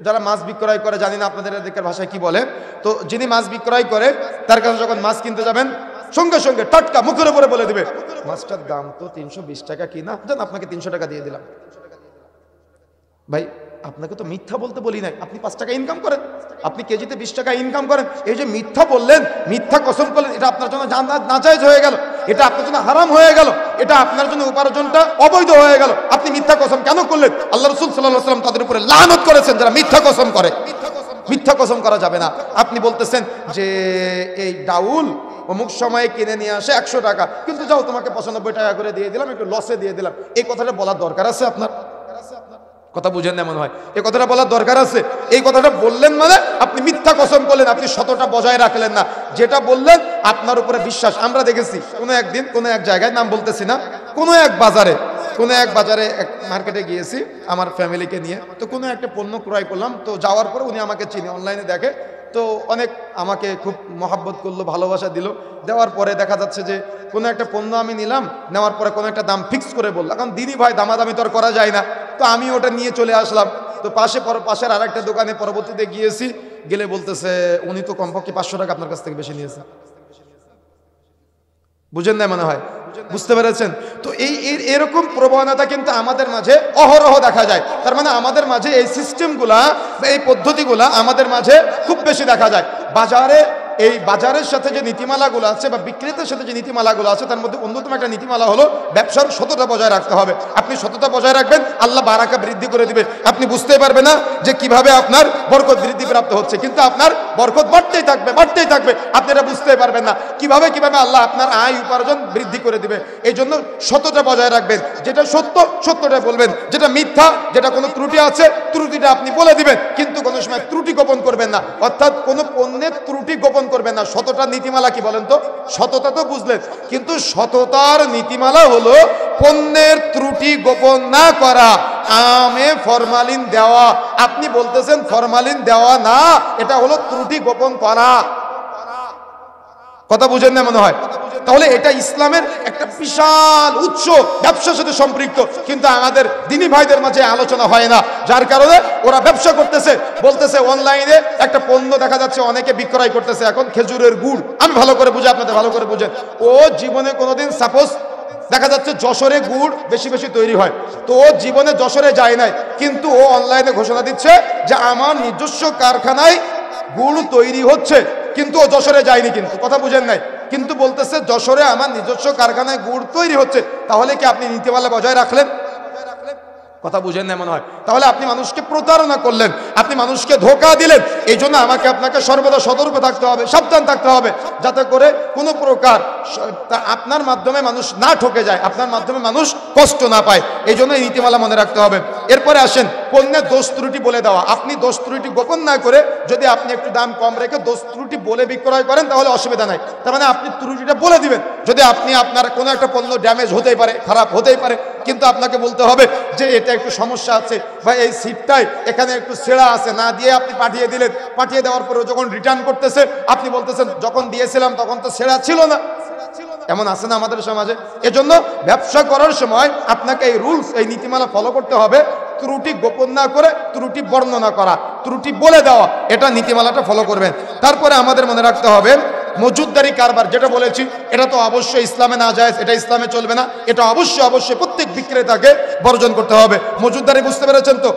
যারা মাছ বিক্রয় করে, জানি না আপনাদের এদিকের ভাষায় কি বলে, তো যিনি মাছ বিক্রয় করে তার কাছে যখন মাছ কিনতে যাবেন সঙ্গে সঙ্গে টাটকা মুখের উপরে বলে দিবে, মাছটার দাম তো 320 টাকা কিনা, দেন আপনাকে 300 টাকা দিয়ে দিলাম। ভাই আপনাকে তো মিথ্যা বলতে বলি নাই, আপনি 5 টাকা ইনকাম করেন, আপনি কেজিতে 20 টাকা ইনকাম করেন, এই যে মিথ্যা বললেন, মিথ্যা কসম করলেন, এটা আপনার জন্য নাজায়েজ হয়ে গেল, এটা আপনার জন্য হারাম হয়ে গেল, এটা আপনার জন্য উপার্জনটা অবৈধ হয়ে গেল। আপনি মিথ্যা কসম কেন করলেন? আল্লাহ রাসূল সাল্লাল্লাহু আলাইহি ওয়াসাল্লাম তাদের উপরে লানত করেছেন যারা মিথ্যা কসম করে। মিথ্যা কসম করা যাবে না। আপনি বলতেছেন যে এই ডাউল অমুক সময়ে কিনে নিয়ে আসে 100 টাকা, কিন্তু যাও তোমাকে 95 টাকা করে দিয়ে দিলাম, একটু লসে দিয়ে দিলাম, এই কথাটা বলার দরকার আছে আপনার? কথা বুঝেন না মনে হয়, এই কথাটা বলার দরকার আছে? এই কথাটা বললেন মানে আপনি মিথ্যা কসম করলেন, আপনি সততা বজায় রাখলেন না। যেটা বললেন আপনার উপরে বিশ্বাস। আমরা দেখেছি কোনো একদিন কোনো এক জায়গায়, নাম বলতেছি না, কোনো এক বাজারে এক মার্কেটে গিয়েছি আমার ফ্যামিলিকে নিয়ে, তো কোনো একটা পণ্য ক্রয় করলাম, তো যাওয়ার পরে উনি আমাকে চিনি, অনলাইনে দেখে, তো অনেক আমাকে খুব মহাব্বত করলো, ভালোবাসা দিল। দেওয়ার পরে দেখা যাচ্ছে যে কোনো একটা পণ্য আমি নিলাম, নেওয়ার পরে কোনো একটা দাম ফিক্স করে বললাম, কারণ দিদি ভাই দামাদামি তো আর করা যায় না, তো আমি ওটা নিয়ে চলে আসলাম। তো পাশের আর একটা দোকানে পরবর্তীতে গিয়েছি, গেলে বলতেছে উনি তো কমপক্ষে 500 টাকা আপনার কাছ থেকে বেশি নিয়েছে। বুঝেন না মনে হয়? বুঝতে পেরেছেন? তো এরকম প্রবণতা কিন্তু আমাদের মাঝে অহরহ দেখা যায়। তার মানে আমাদের মাঝে এই সিস্টেমগুলা, এই পদ্ধতিগুলা আমাদের মাঝে খুব বেশি দেখা যায়। এই বাজারের সাথে যে নীতিমালাগুলো আছে বা বিক্রেতার সাথে যে নীতিমালাগুলো আছে, তার মধ্যে অন্যতম একটা নীতিমালা হলো ব্যবসার সততা বজায় রাখতে হবে। আপনি সততা বজায় রাখবেন, আল্লাহ বারাকা বৃদ্ধি করে দিবে। আপনি বুঝতে পারবেন না যে কিভাবে আপনার বরকত বৃদ্ধি প্রাপ্ত হচ্ছে, কিন্তু আপনার বরকত বাড়তেই থাকবে। আপনি এটা বুঝতে পারবেন না কিভাবে আল্লাহ আপনার আয় উপার্জন বৃদ্ধি করে দিবে। এই জন্য সততা বজায় রাখবেন, যেটা সত্যটা বলবেন, যেটা মিথ্যা, যেটা কোনো ত্রুটি আছে ত্রুটিটা আপনি বলে দিবেন, কিন্তু কোনো সময় ত্রুটি গোপন করবেন না, অর্থাৎ কোনো পণ্যের ত্রুটি গোপন করবেন না। সততার নীতিমালা কি বলেন তো? সততা তো বুঝলেন, কিন্তু সততার নীতিমালা হলো পণ্যের ত্রুটি গোপন না করা, আমে ফরমালিন দেওয়া। আপনি বলতেছেন ফরমালিন দেওয়া না, এটা হলো ত্রুটি গোপন করা। কথা বুঝেন না মনে হয়? তাহলে এটা ইসলামের একটা বিশাল উৎস, ব্যবসার সাথে সম্পৃক্ত, কিন্তু আমাদের দিনী ভাইদের মাঝে আলোচনা হয় না, যার কারণে ওরা ব্যবসা করতেছে। বলতেছে অনলাইনে একটা পণ্য দেখা যাচ্ছে অনেকে বিক্রয় করতেছে এখন খেজুরের গুড়। আমি ভালো করে বুঝে, আপনাদের ভালো করে বুঝেন, ও জীবনে কোনোদিন সাপোজ দেখা যাচ্ছে যশোরে গুড় বেশি তৈরি হয়, তো ও জীবনে যশোরে যায় নাই, কিন্তু ও অনলাইনে ঘোষণা দিচ্ছে যে আমার নিজস্ব কারখানায় গুড় তৈরি হচ্ছে, কিন্তু ও যশোরে যায়নি। কিন্তু কথা বুঝেন নাই, কিন্তু বলতেছে যশোরে আমার নিজস্ব কারখানায় গুড় তৈরি হচ্ছে। তাহলে কি আপনি নীতিমালা বজায় রাখলেন? কথা বুঝেন না মনে হয়? তাহলে আপনি মানুষকে প্রতারণা করলেন, আপনি মানুষকে ধোঁকা দিলেন। এই জন্য আপনাকে সর্বদা সতর্ক থাকতে হবে, সাবধান থাকতে হবে, যাতে করে কোনো প্রকার আপনার মাধ্যমে মানুষ না ঠকে যায়, আপনার মাধ্যমে মানুষ কষ্ট না পায়। এই জন্য এই নীতিমালা মনে রাখতে হবে। এরপরে আসেন পণ্যের দোষ ত্রুটি বলে দেওয়া। আপনি দোষ ত্রুটি গোপন না করে যদি আপনি একটু দাম কম রেখে দোষ ত্রুটি বলে বিক্রয় করেন তাহলে অসুবিধা নাই। তার মানে আপনি ত্রুটিটা বলে দিবেন। যদি আপনার কোনো একটা পণ্য ড্যামেজ হতেই পারে, খারাপ হতেই পারে, কিন্তু আপনাকে বলতে হবে যে এটা একটু সমস্যা আছে বা এই সিটটাই এখানে একটু ছেঁড়া আছে, না দিয়ে আপনি পাঠিয়ে দিলেন। পাঠিয়ে দেওয়ার পরে যখন রিটার্ন করতেছে আপনি বলতেছেন যখন দিয়েছিলাম তখন তো ছেঁড়া ছিল না। এমন আছে না আমাদের সমাজে? এজন্য ব্যবসা করার সময় আপনাকে এই রুলস, এই নীতিমালা ফলো করতে হবে। ত্রুটি গোপন না করে ত্রুটি বর্ণনা করা, ত্রুটি বলে দেওয়া, এটা নীতিমালাটা ফলো করবেন। তারপরে আমাদের মনে রাখতে হবে মজুদদারি কারবার, যেটা বলেছি এটা তো অবশ্যই ইসলামে না জায়েজ, এটা ইসলামে চলবে না, এটা অবশ্যই প্রত্যেক বিক্রেতাকে বর্জন করতে হবে। মজুদদারি বুঝতে পেরেছেন তো?